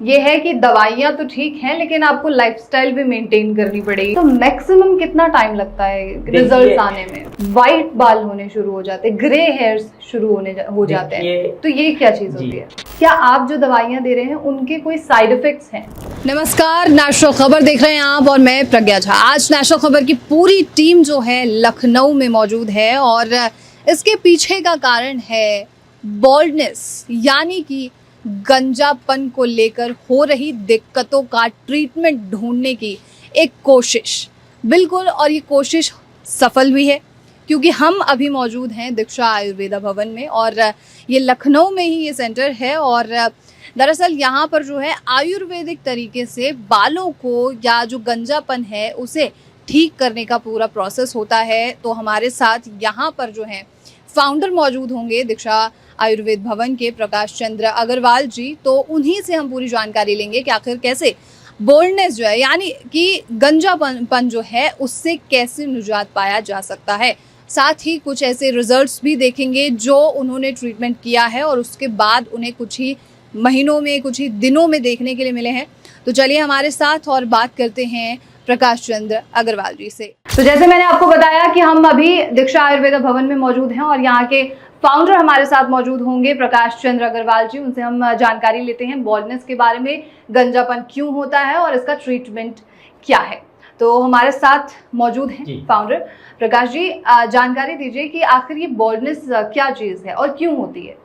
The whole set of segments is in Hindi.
ये है कि दवाइयाँ तो ठीक हैं लेकिन आपको लाइफस्टाइल भी मेंटेन करनी पड़ेगी। तो मैक्सिमम कितना टाइम लगता है रिजल्ट्स आने में? वाइट बाल होने शुरू हो जाते हैं, ग्रे हेयर्स शुरू हो जाते हैं, तो ये क्या चीज होती है? क्या आप जो दवाइयाँ दे रहे हैं उनके कोई साइड इफेक्ट्स हैं? नमस्कार, नेशनल खबर देख रहे हैं आप और मैं प्रज्ञा झा। आज नेशनल खबर की पूरी टीम जो है लखनऊ में मौजूद है और इसके पीछे का कारण है बॉल्डनेस, यानी कि गंजापन को लेकर हो रही दिक्कतों का ट्रीटमेंट ढूंढने की एक कोशिश। बिल्कुल, और ये कोशिश सफल भी है क्योंकि हम अभी मौजूद हैं दीक्षा आयुर्वेदा भवन में और ये लखनऊ में ही ये सेंटर है। और दरअसल यहाँ पर जो है आयुर्वेदिक तरीके से बालों को या जो गंजापन है उसे ठीक करने का पूरा प्रोसेस होता है। तो हमारे साथ यहाँ पर जो है फाउंडर मौजूद होंगे दीक्षा आयुर्वेद भवन के, प्रकाश चंद्र अग्रवाल जी। तो उन्हीं से हम पूरी जानकारी लेंगे कि आखिर कैसे बोल्डनेस जो है यानी कि गंजापन जो है उससे कैसे निजात पाया जा सकता है। साथ ही कुछ ऐसे रिजल्ट्स भी देखेंगे जो उन्होंने ट्रीटमेंट किया है और उसके बाद उन्हें कुछ ही महीनों में, कुछ ही दिनों में देखने के लिए मिले हैं। तो चलिए हमारे साथ और बात करते हैं प्रकाश चंद्र अग्रवाल जी से। तो जैसे मैंने आपको बताया कि हम अभी दीक्षा आयुर्वेदा भवन में मौजूद हैं और यहाँ के फाउंडर हमारे साथ मौजूद होंगे प्रकाश चंद्र अग्रवाल जी। उनसे हम जानकारी लेते हैं बॉल्डनेस के बारे में, गंजापन क्यों होता है और इसका ट्रीटमेंट क्या है। तो हमारे साथ मौजूद हैं फाउंडर प्रकाश जी। जानकारी दीजिए कि आखिर ये बॉल्डनेस क्या चीज़ है और क्यों होती है?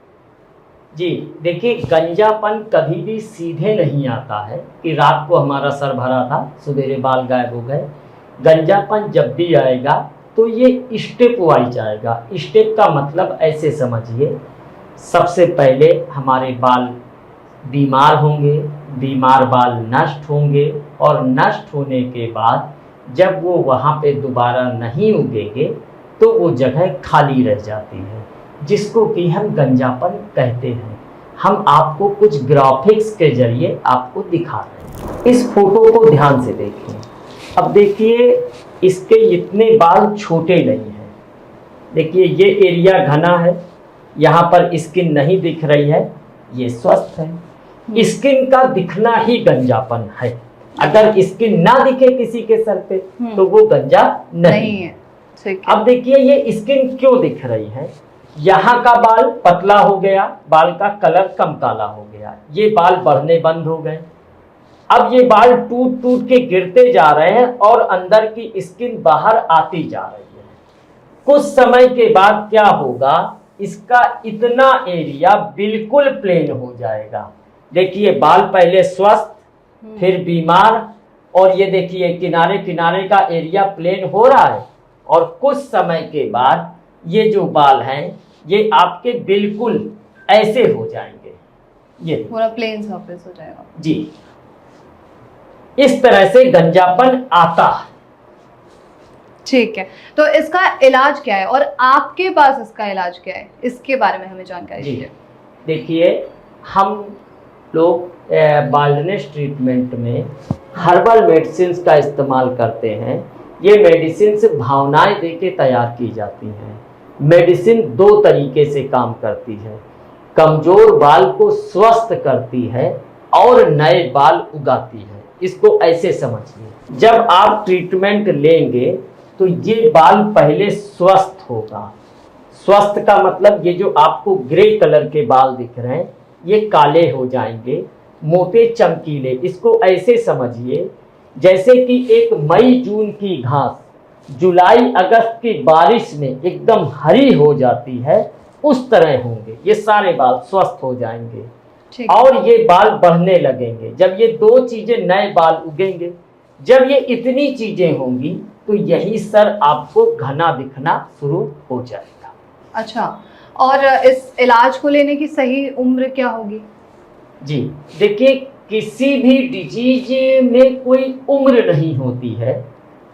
जी देखिए, गंजापन कभी भी सीधे नहीं आता है कि रात को हमारा सर भरा था, सवेरे बाल गायब हो गए। गंजापन जब भी आएगा तो ये स्टेप वाइज आएगा। स्टेप का मतलब ऐसे समझिए, सबसे पहले हमारे बाल बीमार होंगे, बीमार बाल नष्ट होंगे और नष्ट होने के बाद जब वो वहाँ पे दोबारा नहीं उगेंगे तो वो जगह खाली रह जाती है, जिसको कि हम गंजापन कहते हैं। हम आपको कुछ ग्राफिक्स के जरिए आपको दिखा रहे हैं। इस फोटो को ध्यान से देखिए। अब देखिए, इसके इतने बाल छोटे नहीं हैं। देखिए ये एरिया घना है, यहाँ पर स्किन नहीं दिख रही है, ये स्वस्थ है। स्किन का दिखना ही गंजापन है। अगर स्किन ना दिखे किसी के सर पे तो वो गंजा नहीं है। अब देखिए ये स्किन क्यों दिख रही है। यहाँ का बाल पतला हो गया, बाल का कलर कम काला हो गया, ये बाल बढ़ने बंद हो गए। अब ये बाल टूट टूट के गिरते जा रहे हैं और अंदर की स्किन बाहर आती जा रही है। कुछ समय के बाद क्या होगा, इसका इतना एरिया बिल्कुल प्लेन हो जाएगा। देखिए बाल पहले स्वस्थ फिर बीमार, और ये देखिए किनारे किनारे का एरिया प्लेन हो रहा है और कुछ समय के बाद ये जो बाल हैं ये आपके बिल्कुल ऐसे हो जाएंगे, ये पूरा प्लेन सरफेस हो जाएगा। जी, इस तरह से गंजापन आता है। ठीक है, तो इसका इलाज क्या है और आपके पास इसका इलाज क्या है, इसके बारे में हमें जानकारी दीजिए। देखिए, हम लोग बाल्डनेस ट्रीटमेंट में हर्बल मेडिसिन का इस्तेमाल करते हैं। ये मेडिसिन भावनाएं देके तैयार की जाती हैं। मेडिसिन दो तरीके से काम करती है, कमजोर बाल को स्वस्थ करती है और नए बाल उगाती है। इसको ऐसे समझिए, जब आप ट्रीटमेंट लेंगे तो ये बाल पहले स्वस्थ होगा। स्वस्थ का मतलब ये जो आपको ग्रे कलर के बाल दिख रहे हैं ये काले हो जाएंगे, मोटे चमकीले। इसको ऐसे समझिए जैसे कि एक मई जून की घास जुलाई अगस्त की बारिश में एकदम हरी हो जाती है, उस तरह होंगे ये सारे बाल, स्वस्थ हो जाएंगे और ये बाल बढ़ने लगेंगे। जब ये दो चीजें, नए बाल उगेंगे, जब ये इतनी चीजें होंगी तो यही सर आपको घना दिखना शुरू हो जाएगा। अच्छा, और इस इलाज को लेने की सही उम्र क्या होगी? जी देखिए, किसी भी डिजीज में कोई उम्र नहीं होती है।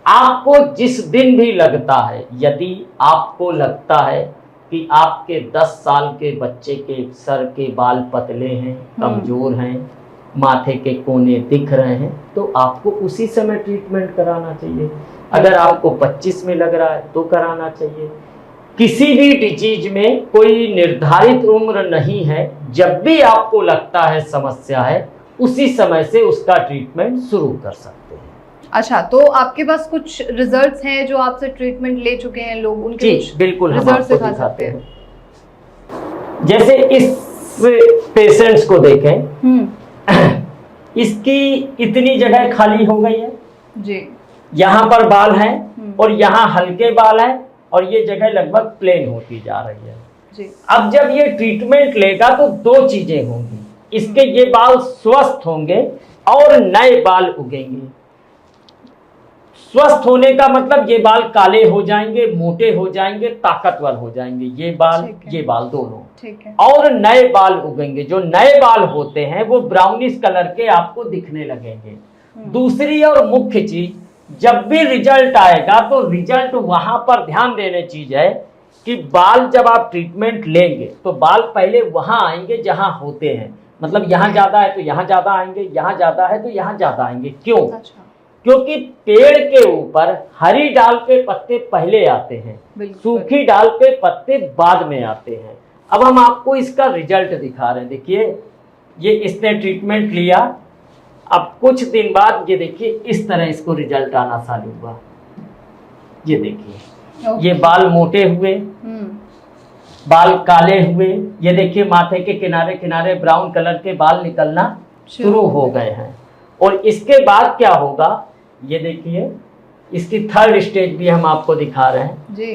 आपको जिस दिन भी लगता है, यदि आपको लगता है कि आपके 10 साल के बच्चे के सर के बाल पतले हैं, कमजोर हैं, माथे के कोने दिख रहे हैं, तो आपको उसी समय ट्रीटमेंट कराना चाहिए। अगर आपको 25 में लग रहा है तो कराना चाहिए। किसी भी डिजीज में कोई निर्धारित उम्र नहीं है। जब भी आपको लगता है समस्या है, उसी समय से उसका ट्रीटमेंट शुरू कर सकते हैं। अच्छा, तो आपके पास कुछ रिजल्ट्स हैं जो आपसे ट्रीटमेंट ले चुके हैं लोग, उनके जी कुछ बिल्कुल, हम रिजल्ट्स आपको दिखा दिखाते सकते हैं? हैं। जैसे इस पेशेंट्स को देखें, इसकी इतनी जगह खाली हो गई है जी, यहाँ पर बाल हैं और यहाँ हल्के बाल हैं और ये जगह लगभग प्लेन होती जा रही है जी। अब जब ये ट्रीटमेंट लेगा तो दो चीजें होंगी, इसके ये बाल स्वस्थ होंगे और नए बाल उगेंगे। स्वस्थ होने का मतलब ये बाल काले हो जाएंगे, मोटे हो जाएंगे, ताकतवर हो जाएंगे, ये बाल दोनों, ठीक है। और नए बाल उगेंगे। जो नए बाल होते हैं वो ब्राउनिश कलर के आपको दिखने लगेंगे। दूसरी और मुख्य चीज, जब भी रिजल्ट आएगा तो रिजल्ट वहां पर ध्यान देने चीज है कि बाल जब आप ट्रीटमेंट लेंगे तो बाल पहले वहां आएंगे जहां होते हैं, मतलब यहाँ ज्यादा है तो यहाँ ज्यादा आएंगे, यहाँ ज्यादा है तो यहाँ ज्यादा आएंगे। क्यों? अच्छा। क्योंकि पेड़ के ऊपर हरी डाल के पत्ते पहले आते हैं, सूखी डाल के पत्ते बाद में आते हैं। अब हम आपको इसका रिजल्ट दिखा रहे हैं। देखिए, ये इसने ट्रीटमेंट लिया, अब कुछ दिन बाद ये देखिए इस तरह इसको रिजल्ट आना चालू हुआ। ये देखिए, ये बाल मोटे हुए, बाल काले हुए, ये देखिए माथे के किनारे किनारे ब्राउन कलर के बाल निकलना शुरू हो गए हैं। और इसके बाद क्या होगा, ये देखिए इसकी थर्ड स्टेज भी हम आपको दिखा रहे हैं जी।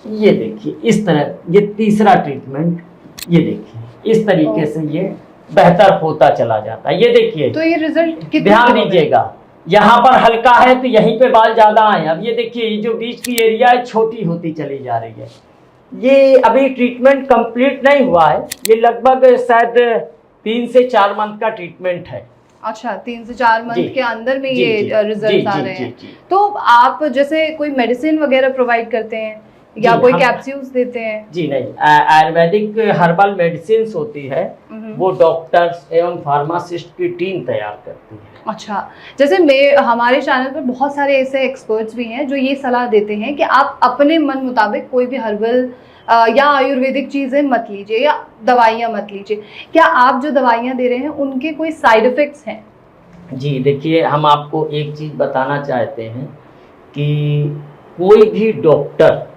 ये देखिए इस तरह, ये तीसरा ट्रीटमेंट, ये देखिए इस तरीके से ये बेहतर होता चला जाता है। ये देखिए, तो ये रिजल्ट ध्यान दीजिएगा, यहाँ पर हल्का है तो यहीं पे बाल ज्यादा आए। अब ये देखिए, ये जो बीच की एरिया है छोटी होती चली जा रही है। ये अभी ट्रीटमेंट कंप्लीट नहीं हुआ है, ये लगभग शायद 3 से 4 मंथ का ट्रीटमेंट है। अच्छा, 3 से 4 मंथ के अंदर में ये रिजल्ट आ रहे हैं। तो आप जैसे कोई मेडिसिन वगैरह प्रोवाइड करते हैं या कोई कैप्सूल्स देते हैं? जी नहीं, आयुर्वेदिक हर्बल मेडिसिन होती है, वो डॉक्टर्स एवं फार्मासिस्ट की टीम तैयार करती है। अच्छा, जैसे हमारे चैनल पर बहुत सारे ऐसे एक्सपर्ट्स भी हैं जो ये सलाह देते हैं कि आप अपने मन मुताबिक कोई भी हर्बल या आयुर्वेदिक चीज़ें मत लीजिए या दवाइयाँ मत लीजिए। क्या आप जो दवाइयाँ दे रहे हैं उनके कोई साइड इफ़ेक्ट्स हैं? जी देखिए, हम आपको एक चीज़ बताना चाहते हैं कि कोई भी डॉक्टर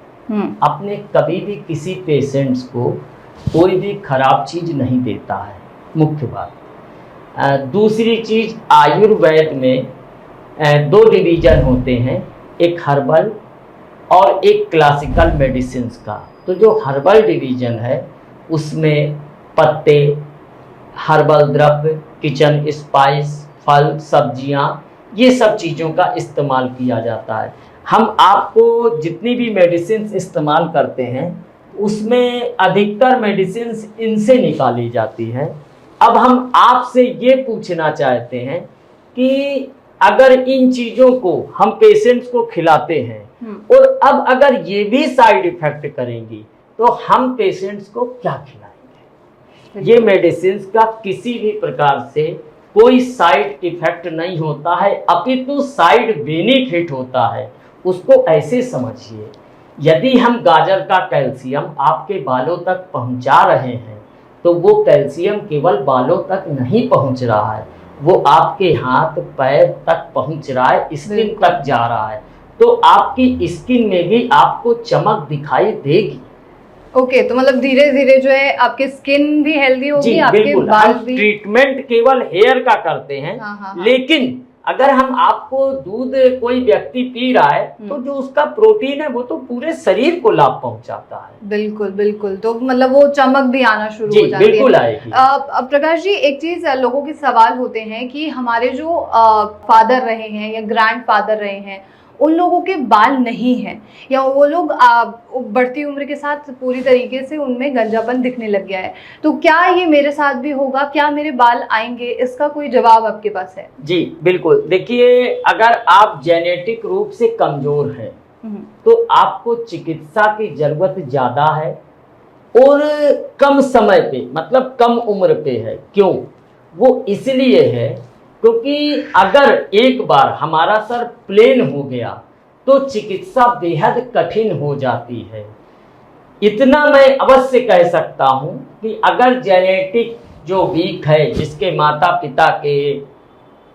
अपने कभी भी किसी पेशेंट्स को कोई भी खराब चीज़ नहीं देता है, मुख्य बात। दूसरी चीज़, आयुर्वेद में 2 डिवीज़न होते हैं, एक हर्बल और एक क्लासिकल मेडिसिन्स का। तो जो हर्बल डिवीज़न है उसमें पत्ते, हर्बल द्रव्य, किचन स्पाइस, फल, सब्जियां, ये सब चीज़ों का इस्तेमाल किया जाता है। हम आपको जितनी भी मेडिसिन्स इस्तेमाल करते हैं उसमें अधिकतर मेडिसिन्स इनसे निकाली जाती हैं। अब हम आपसे ये पूछना चाहते हैं कि अगर इन चीज़ों को हम पेशेंट्स को खिलाते हैं और अब अगर ये भी साइड इफेक्ट करेंगी तो हम पेशेंट्स को क्या खिलाएंगे? ये मेडिसिन्स का किसी भी प्रकार से कोई साइड इफेक्ट नहीं होता है, अपितु साइड बेनिफिट होता है। उसको ऐसे समझिए, यदि हम गाजर का कैल्शियम आपके बालों तक पहुंचा रहे हैं तो वो कैल्शियम केवल बालों तक नहीं पहुंच रहा है, वो आपके हाथ पैर तक पहुंच रहा है, स्किन तक जा रहा है। तो आपकी स्किन में भी आपको चमक दिखाई देगी। ओके, तो मतलब धीरे धीरे जो है आपकी स्किन भी हेल्दी होगी, आपके बाल भी। ट्रीटमेंट केवल हेयर का करते हैं। लेकिन अगर हम आपको दूध कोई व्यक्ति पी रहा है तो जो उसका प्रोटीन है वो तो पूरे शरीर को लाभ पहुंचाता है। बिल्कुल बिल्कुल, तो मतलब वो चमक भी आना शुरू हो जाती है। बिल्कुल आएगी। अब प्रकाश जी, एक चीज लोगों के सवाल होते हैं कि हमारे जो फादर रहे हैं या ग्रैंड फादर रहे हैं उन लोगों के बाल नहीं हैं, या वो लोग बढ़ती उम्र के साथ पूरी तरीके से उनमें गंजापन दिखने लग गया है, तो क्या ये मेरे साथ भी होगा? क्या मेरे बाल आएंगे? इसका कोई जवाब आपके पास है? जी बिल्कुल। देखिए, अगर आप जेनेटिक रूप से कमजोर हैं तो आपको चिकित्सा की जरूरत ज्यादा है और कम समय पे, मतलब कम उम्र पे है। क्यों? वो इसलिए है क्योंकि अगर एक बार हमारा सर प्लेन हो गया तो चिकित्सा बेहद कठिन हो जाती है। इतना मैं अवश्य कह सकता हूं कि अगर जेनेटिक जो वीक है, जिसके माता पिता के,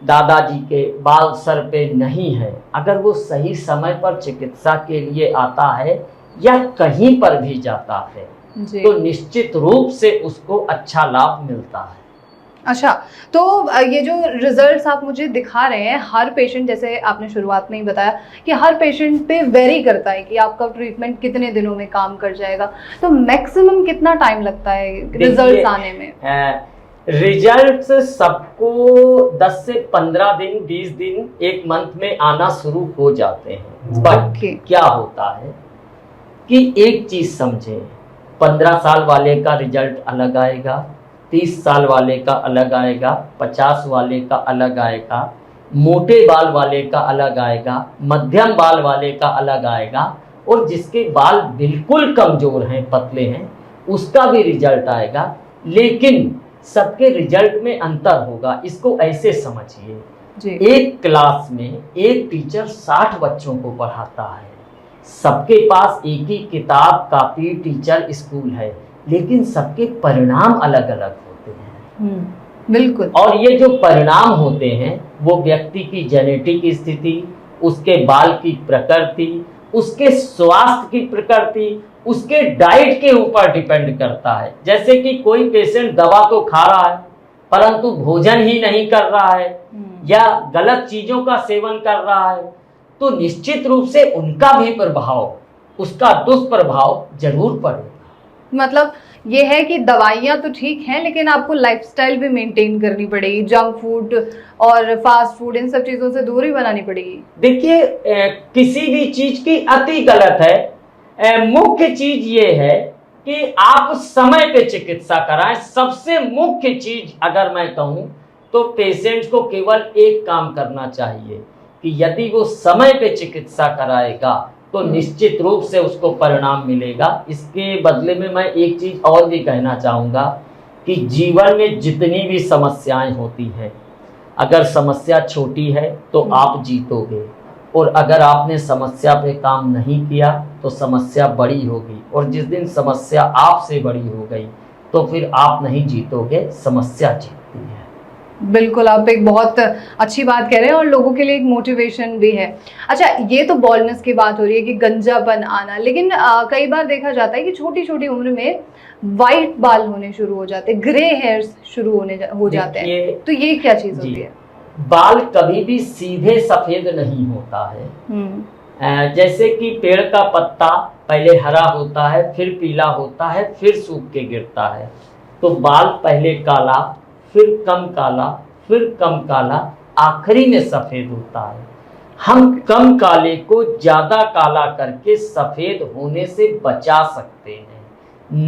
दादाजी के बाल सर पे नहीं है, अगर वो सही समय पर चिकित्सा के लिए आता है या कहीं पर भी जाता है जी। तो निश्चित रूप से उसको अच्छा लाभ मिलता है। अच्छा, तो ये जो रिजल्ट्स आप मुझे दिखा रहे हैं, हर पेशेंट, जैसे आपने शुरुआत में ही बताया कि हर पेशेंट पे वेरी करता है कि आपका ट्रीटमेंट कितने दिनों में काम कर जाएगा, तो मैक्सिमम कितना टाइम लगता है रिजल्ट्स आने में? रिजल्ट सबको 10 से 15 दिन, 20 दिन, 1 मंथ में आना शुरू हो जाते हैं। बट क्या होता है कि एक चीज समझे, 15 साल वाले का रिजल्ट अलग आएगा, 30 साल वाले का अलग आएगा, 50 वाले का अलग आएगा, मोटे बाल वाले का अलग आएगा, मध्यम बाल वाले का अलग आएगा, और जिसके बाल बिल्कुल कमजोर हैं, पतले हैं, उसका भी रिजल्ट आएगा। लेकिन सबके रिजल्ट में अंतर होगा। इसको ऐसे समझिए, एक क्लास में एक टीचर 60 बच्चों को पढ़ाता है, सबके पास एक ही किताब, कॉपी, टीचर, स्कूल है, लेकिन सबके परिणाम अलग अलग होते हैं। बिल्कुल। और ये जो परिणाम होते हैं वो व्यक्ति की जेनेटिक स्थिति, उसके बाल की प्रकृति, उसके स्वास्थ्य की प्रकृति, उसके डाइट के ऊपर डिपेंड करता है। जैसे कि कोई पेशेंट दवा तो खा रहा है परंतु भोजन ही नहीं कर रहा है या गलत चीजों का सेवन कर रहा है, तो निश्चित रूप से उनका भी प्रभाव, उसका दुष्प्रभाव जरूर पड़ेगा। मतलब ये है कि दवाइयाँ तो ठीक हैं, लेकिन आपको लाइफस्टाइल भी मेंटेन करनी पड़ेगी, जंक फूड और फास्ट फूड, इन सब चीज़ों से दूरी बनानी पड़ेगी। देखिए, किसी भी चीज की अति गलत है। मुख्य चीज ये है कि आप समय पे चिकित्सा कराएं। सबसे मुख्य चीज अगर मैं कहूँ तो पेशेंट को केवल एक काम करना चाहिए कि यदि वो समय पे चिकित्सा कराएगा तो निश्चित रूप से उसको परिणाम मिलेगा। इसके बदले में मैं एक चीज और भी कहना चाहूँगा कि जीवन में जितनी भी समस्याएं होती हैं, अगर समस्या छोटी है तो आप जीतोगे, और अगर आपने समस्या पे काम नहीं किया तो समस्या बड़ी होगी, और जिस दिन समस्या आपसे बड़ी हो गई तो फिर आप नहीं जीतोगे, समस्या जीतती है। बिल्कुल, आप एक बहुत अच्छी बात कह रहे हैं और लोगों के लिए एक मोटिवेशन भी है। अच्छा, ये तो बॉल्डनेस की बात हो रही है कि गंजापन आना, लेकिन कई बार देखा जाता है कि छोटी छोटी उम्र में वाइट बाल होने शुरू हो जाते हैं, ग्रे हेयर्स शुरू हो जाते हैं, तो ये क्या चीज़ होती है? बाल कभी भी सीधे सफेद नहीं होता है। जैसे कि पेड़ का पत्ता पहले हरा होता है, फिर पीला होता है, फिर सूख के गिरता है, तो बाल पहले काला, फिर कम काला, फिर कम काला, आखिरी में सफेद होता है। हम कम काले को ज्यादा काला करके सफेद होने से बचा सकते हैं,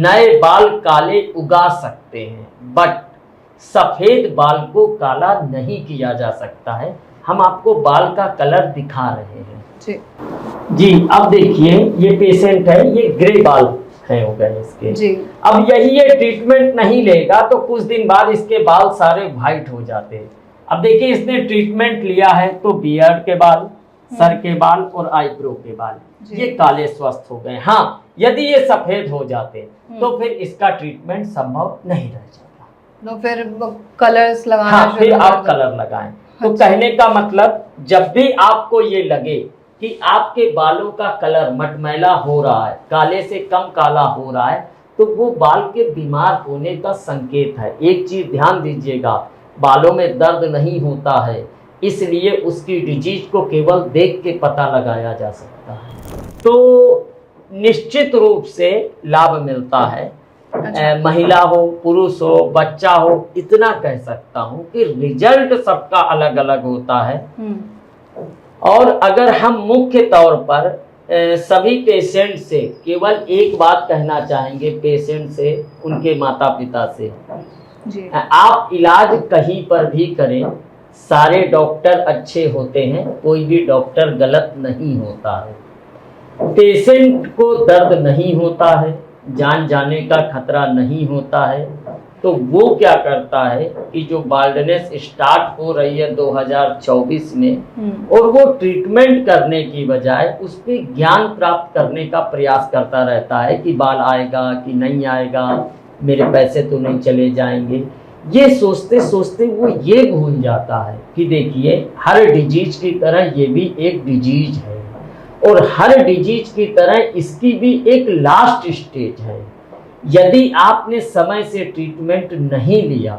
नए बाल काले उगा सकते हैं, बट सफेद बाल को काला नहीं किया जा सकता है। हम आपको बाल का कलर दिखा रहे हैं जी। अब देखिए, ये पेशेंट है, ये ग्रे बाल है हो गए इसके जी। अब यही ये ट्रीटमेंट नहीं लेगा तो कुछ दिन बाद इसके बाल सारे व्हाइट हो जाते हैं। अब देखिए, इसने ट्रीटमेंट लिया है तो बियर्ड के बाल, सर के बाल और आईब्रो के बाल ये काले स्वस्थ हो गए। हाँ, यदि ये सफेद हो जाते तो फिर इसका ट्रीटमेंट संभव नहीं रह जाता, तो फिर कलर्स लगाना। हाँ, फिर आप कलर लगाएं। तो कहने का मतलब, जब भी आपको ये लगे कि आपके बालों का कलर मटमैला हो रहा है, काले से कम काला हो रहा है, तो वो बाल के बीमार होने का संकेत है। एक चीज ध्यान दीजिएगा, बालों में दर्द नहीं होता है, इसलिए उसकी डिजीज को केवल देख के पता लगाया जा सकता है। तो निश्चित रूप से लाभ मिलता है। महिला हो, पुरुष हो, बच्चा हो, इतना कह सकता हूँ कि रिजल्ट सबका अलग अलग होता है। और अगर हम मुख्य तौर पर सभी पेशेंट से केवल एक बात कहना चाहेंगे, पेशेंट से, उनके माता पिता से जी। आप इलाज कहीं पर भी करें, सारे डॉक्टर अच्छे होते हैं, कोई भी डॉक्टर गलत नहीं होता है। पेशेंट को दर्द नहीं होता है, जान जाने का खतरा नहीं होता है, तो वो क्या करता है कि जो बाल्डनेस स्टार्ट हो रही है 2024 में, और वो ट्रीटमेंट करने की बजाय उस पर ज्ञान प्राप्त करने का प्रयास करता रहता है कि बाल आएगा कि नहीं आएगा, मेरे पैसे तो नहीं चले जाएंगे। ये सोचते सोचते वो ये भूल जाता है कि देखिए हर डिजीज की तरह ये भी एक डिजीज है, और हर डिजीज की तरह इसकी भी एक लास्ट स्टेज है। यदि आपने समय से ट्रीटमेंट नहीं लिया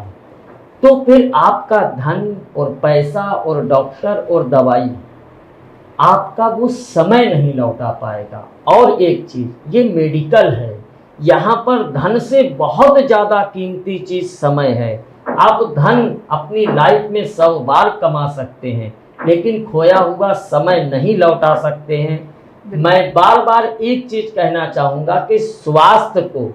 तो फिर आपका धन और पैसा और डॉक्टर और दवाई आपका वो समय नहीं लौटा पाएगा। और एक चीज़, ये मेडिकल है, यहाँ पर धन से बहुत ज़्यादा कीमती चीज़ समय है। आप धन अपनी लाइफ में 100 बार कमा सकते हैं, लेकिन खोया हुआ समय नहीं लौटा सकते हैं। मैं बार बार एक चीज़ कहना चाहूँगा कि स्वास्थ्य को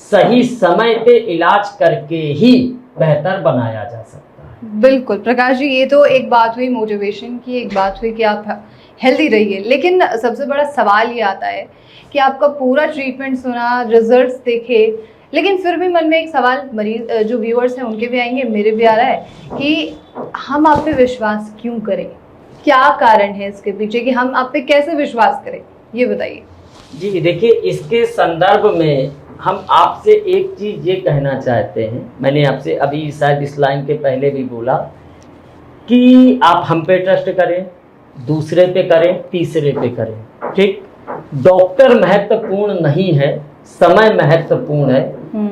सही समय पे इलाज करके ही बेहतर बनाया जा सकता है। बिल्कुल प्रकाश जी, ये तो एक बात हुई मोटिवेशन की, एक बात हुई कि आप हेल्दी रहिए, लेकिन सबसे बड़ा सवाल ये आता है कि आपका पूरा ट्रीटमेंट सुना, रिजल्ट्स देखे, लेकिन फिर भी मन में एक सवाल मरीज जो व्यूअर्स हैं उनके भी आएंगे, मेरे भी आ रहा है कि हम आप पे विश्वास क्यों करें? क्या कारण है इसके पीछे कि हम आप पे कैसे विश्वास करें, ये बताइए। जी देखिए, इसके संदर्भ में हम आपसे एक चीज़ ये कहना चाहते हैं, मैंने आपसे अभी शायद इस लाइन के पहले भी बोला कि आप हम पे ट्रस्ट करें, दूसरे पे करें, तीसरे पे करें, ठीक। डॉक्टर महत्वपूर्ण नहीं है, समय महत्वपूर्ण है।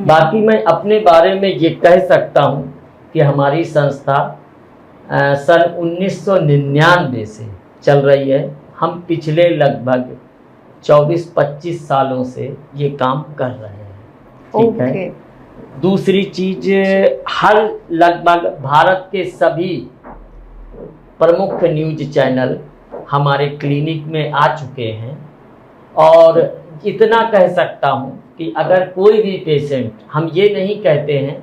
बाकी मैं अपने बारे में ये कह सकता हूँ कि हमारी संस्था सन 1999 से चल रही है। हम पिछले लगभग 24-25 सालों से ये काम कर रहे हैं, ठीक है। दूसरी चीज, हर लगभग भारत के सभी प्रमुख न्यूज चैनल हमारे क्लिनिक में आ चुके हैं, और इतना कह सकता हूँ कि अगर कोई भी पेशेंट, हम ये नहीं कहते हैं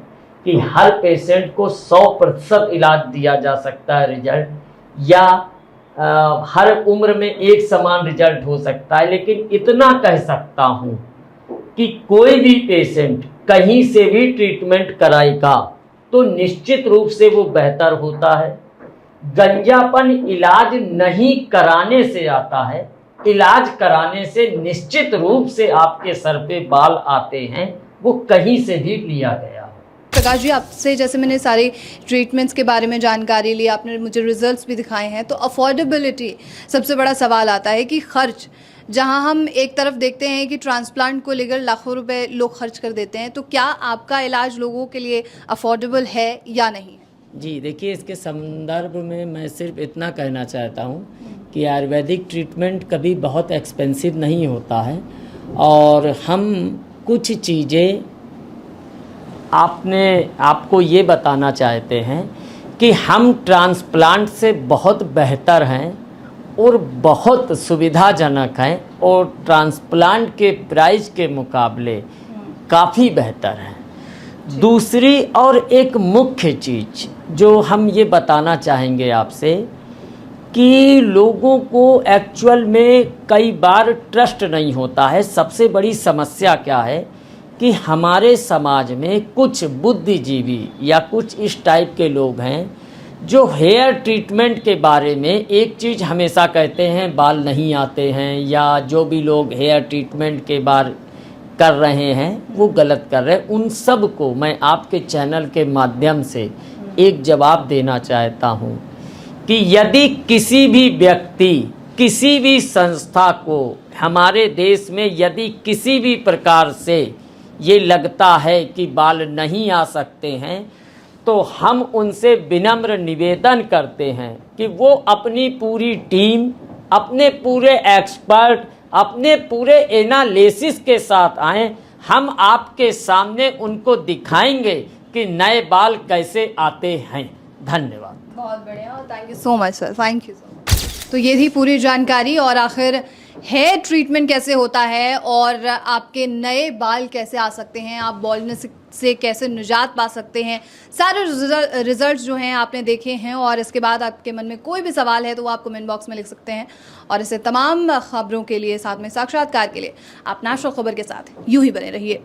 कि हर पेशेंट को 100% इलाज दिया जा सकता है रिजल्ट, या हर उम्र में एक समान रिजल्ट हो सकता है, लेकिन इतना कह सकता हूँ कि कोई भी पेशेंट कहीं से भी ट्रीटमेंट कराएगा तो निश्चित रूप से वो बेहतर होता है। गंजापन इलाज नहीं कराने से आता है, इलाज कराने से निश्चित रूप से आपके सर पे बाल आते हैं, वो कहीं से भी लिया गया। प्रकाश जी, आपसे जैसे मैंने सारे ट्रीटमेंट्स के बारे में जानकारी ली, आपने मुझे रिजल्ट्स भी दिखाए हैं, तो अफोर्डेबिलिटी सबसे बड़ा सवाल आता है कि खर्च, जहां हम एक तरफ देखते हैं कि ट्रांसप्लांट को लेकर लाखों रुपए लोग खर्च कर देते हैं, तो क्या आपका इलाज लोगों के लिए अफोर्डेबल है या नहीं? जी देखिए, इसके संदर्भ में मैं सिर्फ इतना कहना चाहता हूँ कि आयुर्वेदिक ट्रीटमेंट कभी बहुत एक्सपेंसिव नहीं होता है, और हम कुछ चीज़ें आपको ये बताना चाहते हैं कि हम ट्रांसप्लांट से बहुत बेहतर हैं और बहुत सुविधाजनक हैं, और ट्रांसप्लांट के प्राइस के मुकाबले काफ़ी बेहतर हैं। दूसरी और एक मुख्य चीज़ जो हम ये बताना चाहेंगे आपसे कि लोगों को एक्चुअल में कई बार ट्रस्ट नहीं होता है। सबसे बड़ी समस्या क्या है कि हमारे समाज में कुछ बुद्धिजीवी या कुछ इस टाइप के लोग हैं जो हेयर ट्रीटमेंट के बारे में एक चीज़ हमेशा कहते हैं, बाल नहीं आते हैं, या जो भी लोग हेयर ट्रीटमेंट के बारे कर रहे हैं वो गलत कर रहे हैं। उन सब को मैं आपके चैनल के माध्यम से एक जवाब देना चाहता हूँ कि यदि किसी भी व्यक्ति, किसी भी संस्था को हमारे देश में यदि किसी भी प्रकार से ये लगता है कि बाल नहीं आ सकते हैं, तो हम उनसे विनम्र निवेदन करते हैं कि वो अपनी पूरी टीम, अपने पूरे एक्सपर्ट, अपने पूरे एनालिसिस के साथ आएँ। हम आपके सामने उनको दिखाएंगे कि नए बाल कैसे आते हैं। धन्यवाद। बहुत बढ़िया, और thank you so much sir, thank you so much. तो ये थी पूरी जानकारी, और आखिर हेयर ट्रीटमेंट कैसे होता है और आपके नए बाल कैसे आ सकते हैं, आप बॉल्डनेस से कैसे निजात पा सकते हैं, सारे रिजल्ट्स जो हैं आपने देखे हैं। और इसके बाद आपके मन में कोई भी सवाल है तो वो आप कमेंट बॉक्स में लिख सकते हैं। और ऐसे तमाम खबरों के लिए, साथ में साक्षात्कार के लिए, आप नाशो खबर के साथ यूं ही बने रहिए।